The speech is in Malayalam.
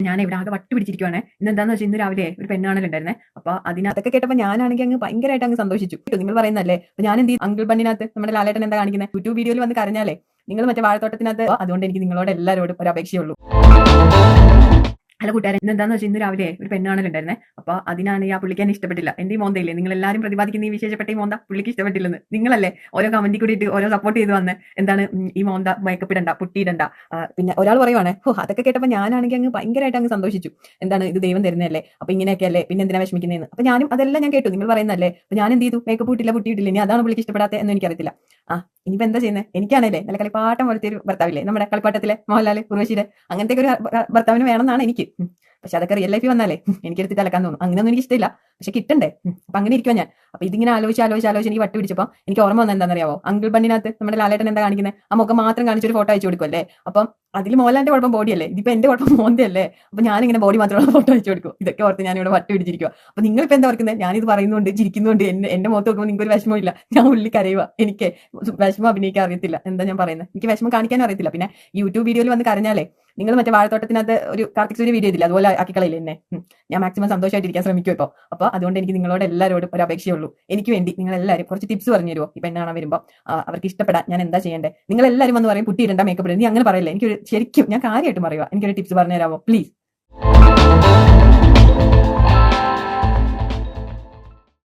ഞാൻ ഇവിടെ ആകെ വട്ട് പിടിച്ചിരിക്കുവാണ്. ഇന്നെന്താന്ന് വെച്ചാൽ ഇന്ന് രാവിലെ ഒരു പെണ്ണാണലുണ്ടായിരുന്നേ. അപ്പൊ അതിനകത്തൊക്കെ കേട്ടപ്പോൾ ഞാനാണെങ്കിൽ അങ്ങ് ഭയങ്കരമായിട്ട് അങ്ങ് സന്തോഷിച്ചു. നിങ്ങൾ പറയുന്നല്ലേ, അപ്പൊ ഞാൻ എന്ത് ചെയ്യും, അങ്കിൾ ബണ്ണിനകത്ത് നമ്മുടെ ലാലേട്ടൻ എന്താ കാണിക്കുന്നത്, യൂട്യൂബ് വീഡിയോയിൽ വന്ന് കരഞ്ഞാലേ നിങ്ങൾ മറ്റേ വാഴത്തോട്ടത്തിനകത്ത്, അതുകൊണ്ട് എനിക്ക് നിങ്ങളോട് എല്ലാവരോടും ഒരു അപേക്ഷയുള്ളൂ. അല്ല കൂട്ടുകാരെ, ഇന്നെന്താന്ന് വെച്ചാൽ ഇന്ന് രാവിലെ ഒരു പെണ്ണാണലുണ്ടായിരുന്നേ. അപ്പൊ അതിനാണ് ആ പുള്ളിക്ക് എന്നെ ഇഷ്ടപ്പെട്ടില്ല. എന്റെ ഈ മോന്തയില്ലേ, നിങ്ങൾ എല്ലാവരും പ്രതിപാദിക്കുന്ന ഈ വിശേഷപ്പെട്ട ഈ മോന്ത പുള്ളിക്ക് ഇഷ്ടപ്പെട്ടില്ലെന്ന്. നിങ്ങളല്ലേ ഓരോ കമന്റിൽ കൂടി ഇട്ട് ഓരോ സപ്പോർട്ട് ചെയ്ത് വന്ന്, എന്താണ് ഈ മോന്ത മേക്കപ്പ് ഇടണ്ട, പുട്ടിയിടണ്ട. പിന്നെ ഒരാൾ പറയുവാണ്, അതൊക്കെ കേട്ടപ്പോൾ ഞാനാണെങ്കിൽ അങ്ങ് ഭയങ്കരമായിട്ട് അങ്ങ് സന്തോഷിച്ചു. എന്താണ് ഇത്, ദൈവം തരുന്നതല്ലേ, അപ്പൊ ഇങ്ങനെയൊക്കെ അല്ലേ, പിന്നെ എന്തിനാ വിഷമിക്കുന്നതെന്ന്. അപ്പൊ ഞാനും അതെല്ലാം ഞാൻ കേട്ടു, നിങ്ങൾ പറയുന്നല്ലേ. അപ്പൊ ഞാൻ എന്ത് ചെയ്തു, മേക്കപ്പ് ഇട്ടില്ല, പുട്ടിയിട്ടില്ല. ഇനി അതാണ് പുള്ളിക്ക് ഇഷ്ടപ്പെടാത്ത എന്ന് എനിക്കറിയത്തില്ല. ഇനിയിപ്പോ എന്താ ചെയ്യുന്നത്, എനിക്കാണല്ലേ നല്ല കളിപ്പാട്ടം പോലത്തെ ഒരു ഭർത്താവില്ലേ, നമ്മുടെ കളിപ്പാട്ടത്തിലെ മോഹൻലാൽ, ഉർവശിയുടെ അങ്ങനത്തെ ഒരു ഭർത്താവിന് വേണമെന്നാണ് എനിക്ക്. പക്ഷെ അതൊക്കെ റിയൽ ലൈഫിൽ വന്നാലേ എനിക്കെടുത്തിട്ട് അലക്കാൻ തോന്നും. അങ്ങനെയൊന്നും എനിക്ക് ഇഷ്ടമില്ല, പക്ഷെ കിട്ടണ്ടേ. അപ്പൊ അങ്ങനെ ഇരിക്കുവാ ഞാൻ. അപ്പൊ ഇതിങ്ങനെ ആലോചിച്ച് എനിക്ക് വട്ട് പിടിച്ചപ്പോൾ എനിക്ക് ഓർമ്മ വന്നത് എന്താണെന്നറിയാവോ, അങ്കിൾ ബണ്ണിനകത്ത് നമ്മുടെ ലാലേട്ടൻ എന്താ കാണിക്കുന്നത്, ആ മുഖം മാത്രം കാണിച്ചൊരു ഫോട്ടോ അയച്ചു കൊടുക്കുമല്ലേ. അപ്പം അതിൽ മോഹൻലാലിന്റെ കുഴപ്പം ബോഡിയല്ലേ, ഇതിപ്പോ എന്റെ കുഴപ്പം മോന്തയല്ലേ. അപ്പൊ ഞാനിങ്ങനെ ബോഡി മാത്രമുള്ള ഫോട്ടോ അയച്ചു കൊടുക്കും. ഇതൊക്കെ ഓർത്ത് ഞാൻ ഇവിടെ വട്ട് പിടിച്ചിരിക്കുക. അപ്പൊ നിങ്ങളിപ്പോ എന്താ ഓർക്കുന്നത്, ഞാനിത് പറയുന്നുണ്ട് ചിരിക്കുന്നുണ്ട്, എന്റെ മുഖത്ത് നോക്കുമ്പോൾ നിങ്ങൾക്ക് ഒരു വിഷമമില്ല, ഞാൻ ഉള്ളിൽ കരയുക. എനിക്ക് വിഷമം അഭിനയിക്കാൻ അറിയത്തില്ല, എന്താ ഞാൻ പറയുന്നത്, എനിക്ക് വിഷമം കാണിക്കാനും അറിയത്തില്ല. പിന്നെ യൂട്യൂബ് വീഡിയോയിൽ വന്ന് കരഞ്ഞാലേ നിങ്ങൾ മറ്റേ വാഴത്തോട്ടത്തിനകത്ത് ഒരു കാർത്തിക് സൂര്യ വീഡിയോ ഇല്ല, അതുപോലെ ആക്കിക്കളയില്ല എന്നെ. ഞാൻ മാക്സിമം സന്തോഷമായിട്ടിരിക്കാൻ ശ്രമിക്കും ഇപ്പോൾ. അപ്പോൾ അതുകൊണ്ട് എനിക്ക് നിങ്ങളോട് എല്ലാവരോടും ഒരു അപേക്ഷയുള്ളൂ, എനിക്ക് വേണ്ടി നിങ്ങൾ എല്ലാവരും കുറച്ച് ടിപ്സ് പറഞ്ഞു തരുമോ. ഇപ്പം എന്നെ കാണാൻ വരുമ്പോൾ അവർക്ക് ഇഷ്ടപ്പെടാൻ ഞാൻ എന്താ ചെയ്യേണ്ടത്. നിങ്ങൾ എല്ലാവരും വന്ന് പറയും പുട്ടി ഇടണ്ട, മേക്കപ്പ് ഇടണ്ട, നീ അങ്ങനെ പറയില്ലേ. എനിക്കൊരു ശരിക്കും ഞാൻ കാര്യമായിട്ട് പറയുക, എനിക്കൊരു ടിപ്സ് പറഞ്ഞു തരാമോ പ്ലീസ്.